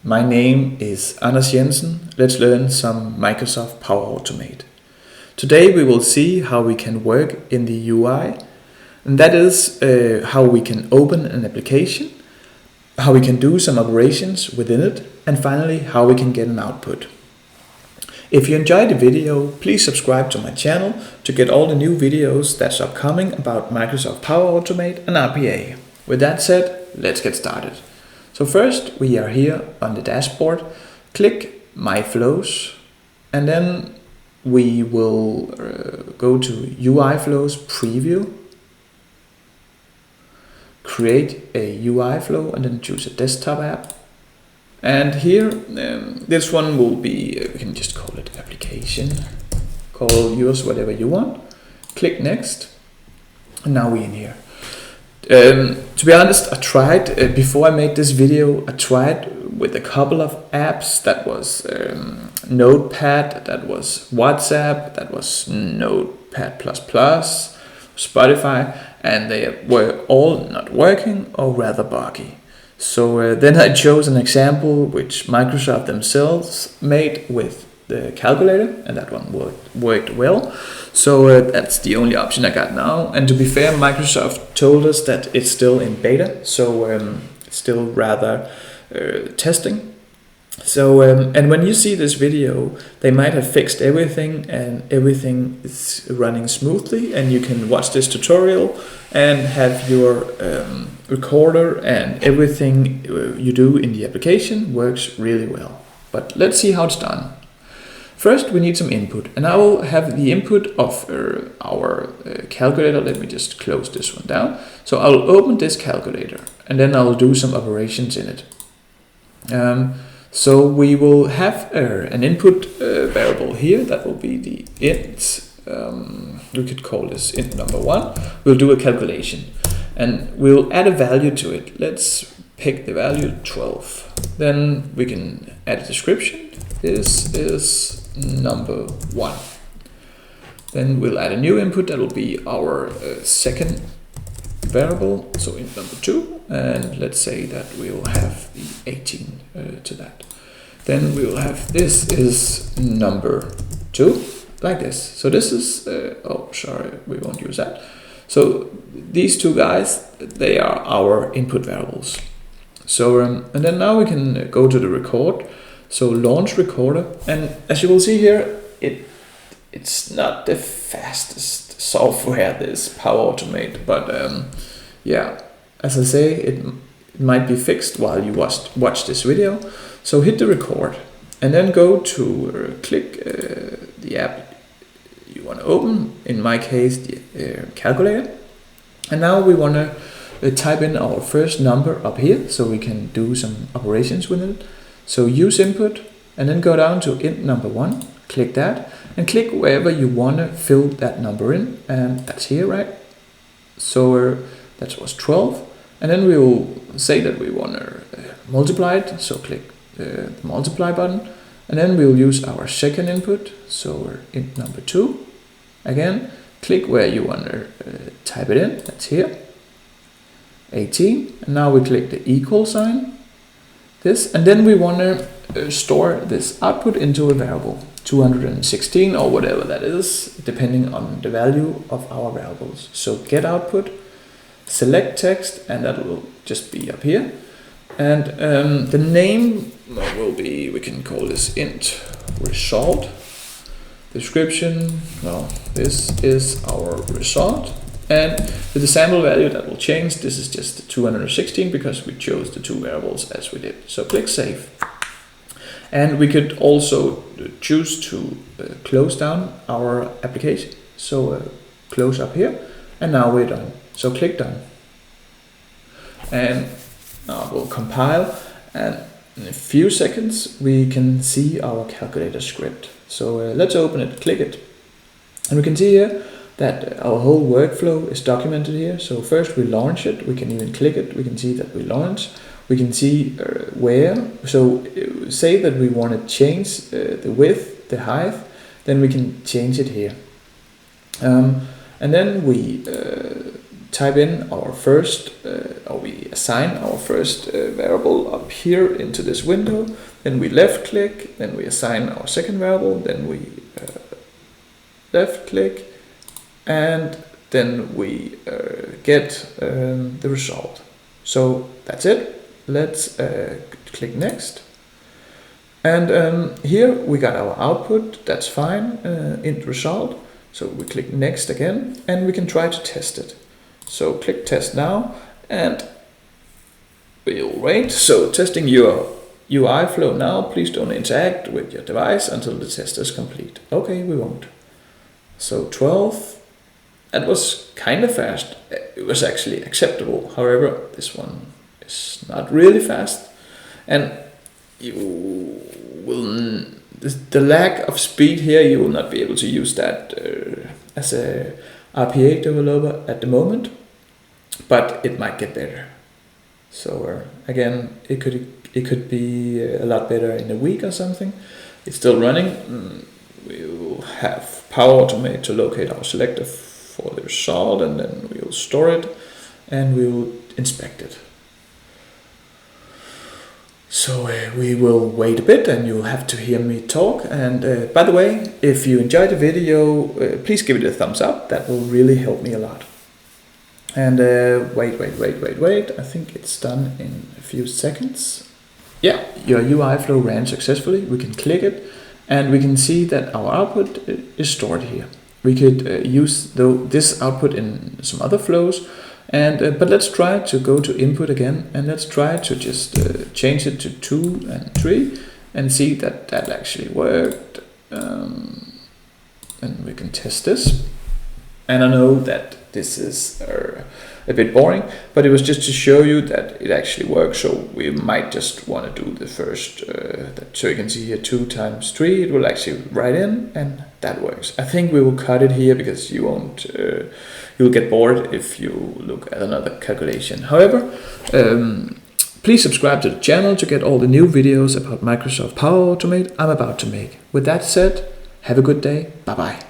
My name is Jensen. Let's learn some Microsoft Power Automate. Today we will see how we can work in the UI, and that is how we can open an application, how we can do some operations within it, and finally how we can get an output. If you enjoyed the video, please subscribe to my channel to get all the new videos that's upcoming about Microsoft Power Automate and RPA. With that said, let's get started. So first we are here on the dashboard, click My Flows, and then we will go to UI Flows Preview, create a UI flow and then choose a desktop app. And here, this one will be, we can just call it application, call yours whatever you want, click next, and now we're in here. To be honest, I tried, before I made this video, I tried with a couple of apps. That was Notepad, that was WhatsApp, that was Notepad++, Spotify, and they were all not working or rather buggy. So then I chose an example which Microsoft themselves made with the calculator, and that one worked well. So that's the only option I got now. And to be fair, Microsoft told us that it's still in beta, so it's still rather testing. So and when you see this video, they might have fixed everything and everything is running smoothly, and you can watch this tutorial and have your recorder and everything you do in the application works really well. But let's see how it's done. First we need some input, and I will have the input of our calculator. Let me just close this one down. So I'll open this calculator and then I'll do some operations in it. So we will have an input variable here. That will be the int. We could call this int number 1. We'll do a calculation and we'll add a value to it. Let's pick the value 12. Then we can add a description. This is number 1. Then we'll add a new input. That will be our second variable, so int number 2, and let's say that we will have the 18 to that. Then we will have this is number 2, like this. So this is oh sorry, we won't use that. So these two guys, they are our input variables. So and then now we can go to the record. So launch recorder, and as you will see here, it's not the fastest software, this Power Automate, but yeah, as I say, it might be fixed while you watch this video. So hit the record and then go to click the app you want to open, in my case the calculator, and now we want to type in our first number up here so we can do some operations with it. So use input and then go down to int number 1, click that and click wherever you want to fill that number in, and that's here, right? So that was 12, and then we will say that we want to multiply it, so click the multiply button, and then we'll use our second input, so int number 2, again click where you want to type it in, that's here, 18, and now we click the equal sign, this, and then we want to store this output into a variable 216 or whatever that is, depending on the value of our variables. So get output, select text, and that will just be up here, and the name will be, we can call this int result. Description, well, this is our result, and with the sample value that will change. This is just 216 because we chose the two variables as we did. So click save, and we could also choose to close down our application. So close up here, and now we're done. So click done, and now we'll compile, and in a few seconds we can see our calculator script. So let's open it, click it, and we can see here that our whole workflow is documented here. So first we launch it, we can even click it, we can see that we launch, we can see where. So say that we want to change the width, the height, then we can change it here. And then we type in our first, or we assign our first variable up here into this window. Then we left click, then we assign our second variable, then we left click, and then we get the result. So that's it. Let's click next. And here we got our output, that's fine, int result. So we click next again, and we can try to test it. So click test now, and we'll wait. So testing your UI flow now, please don't interact with your device until the test is complete. Okay, we won't. So 12, that was kind of fast. It was actually acceptable. However, this one is not really fast. And you will, the lack of speed here, you will not be able to use that as a RPA developer at the moment, but it might get better. So again, it could be a lot better in a week or something. It's still running. We will have Power Automate to locate our selector for the result, and then we will store it and we will inspect it. So we will wait a bit, and you'll have to hear me talk. And by the way, if you enjoyed the video, please give it a thumbs up. That will really help me a lot. And wait. I think it's done in a few seconds. Yeah, your UI flow ran successfully. We can click it, and we can see that our output is stored here. We could use this output in some other flows. And but let's try to go to input again, and let's try to just change it to 2 and 3 and see that that actually worked. And we can test this. And I know that this is a bit boring, but it was just to show you that it actually works. So we might just want to do the first, so you can see here 2 times 3, it will actually write in, and that works. I think we will cut it here because you won't, you'll get bored if you look at another calculation. However, please subscribe to the channel to get all the new videos about Microsoft Power Automate I'm about to make. With that said, have a good day. Bye bye.